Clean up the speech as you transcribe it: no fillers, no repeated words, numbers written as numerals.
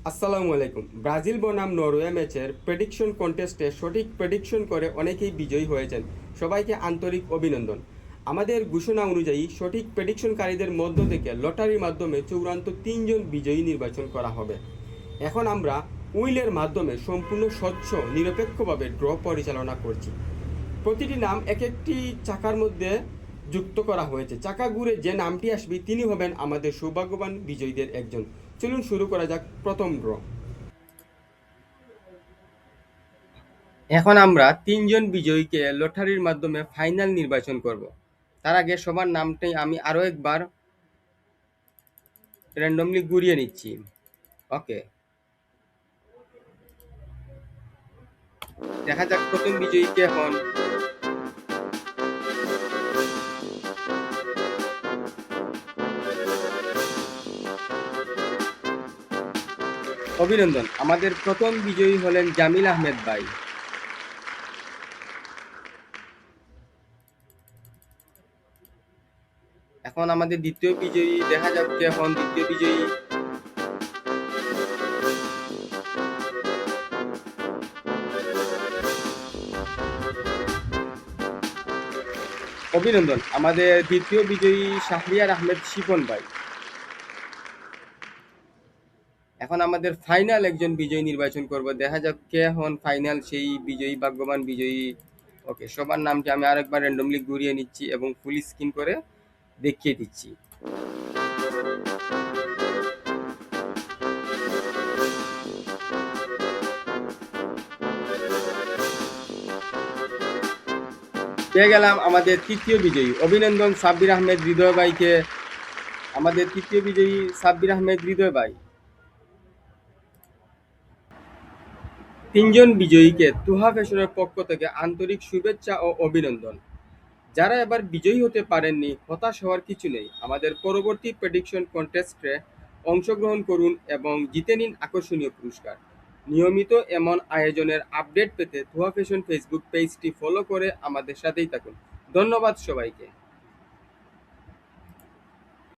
আসসালামু আলাইকুম। ব্রাজিল বনাম নরওয়ে ম্যাচের প্রেডিকশন কন্টেস্টে সঠিক প্রেডিকশন করে অনেকেই বিজয়ী হয়েছেন। সবাইকে আন্তরিক অভিনন্দন। আমাদের ঘোষণা অনুযায়ী সঠিক প্রেডিকশনকারীদের মধ্য থেকে লটারির মাধ্যমে চূড়ান্ত 3 জন বিজয়ী নির্বাচন করা হবে। এখন আমরা উইলের মাধ্যমে সম্পূর্ণ স্বচ্ছ নিরপেক্ষভাবে ড্র পরিচালনা করছি। প্রতিটি নাম এক একটি চাকার মধ্যে যুক্ত করা হয়েছে। চাকা ঘুরে যে নামটি আসবে তিনি হবেন আমাদের সৌভাগ্যবান বিজয়ীদের একজন। চলুন শুরু করা যাক প্রথম ড্র। এখন আমরা 3 জন বিজয়ীকে লটারির মাধ্যমে ফাইনাল নির্বাচন করব। তার আগে সবার নামটাই আমি আরও একবার র্যান্ডমলি ঘুরিয়ে নিচ্ছি। ওকে, দেখা যাক প্রথম বিজয়ী কে হন। অভিনন্দন, আমাদের প্রথম বিজয়ী হলেন জামিল আহমেদ ভাই। এখন আমাদের দ্বিতীয় বিজয়ী, দেখা যাক কে হন দ্বিতীয় বিজয়ী। অভিনন্দন, আমাদের দ্বিতীয় বিজয়ী শাহরিয়ার আহমেদ শিপন ভাই। এখন আমাদের ফাইনাল একজন বিজয়ী নির্বাচন করব, দেখা যাক কে হন ফাইনাল সেই বিজয়ী, ভাগ্যবান বিজয়ী। ওকে, সবার নামটি আমি আরেকবার র্যান্ডমলি ঘুরিয়ে নিচ্ছি এবং ফুল স্ক্রিন করে দেখিয়ে দিচ্ছি। পেয়ে গেলাম আমাদের তৃতীয় বিজয়ী। অভিনন্দন সাব্বির আহমেদ হৃদয় ভাইকে। আমাদের তৃতীয় বিজয়ী সাব্বির আহমেদ হৃদয় ভাই। 3 জন বিজয়ীকে তুহা ফ্যাশনের পক্ষ থেকে আন্তরিক শুভেচ্ছা ও অভিনন্দন। যারা এবার বিজয়ী হতে পারেননি, হতাশ হওয়ার কিছু নেই। আমাদের পরবর্তী প্রেডিকশন কন্টেস্টে অংশগ্রহণ করুন এবং জিতে নিন আকর্ষণীয় পুরস্কার। নিয়মিত এমন আয়োজনের আপডেট পেতে তুহা ফ্যাশন ফেসবুক পেজটি ফলো করে আমাদের সাথেই থাকুন। ধন্যবাদ সবাইকে।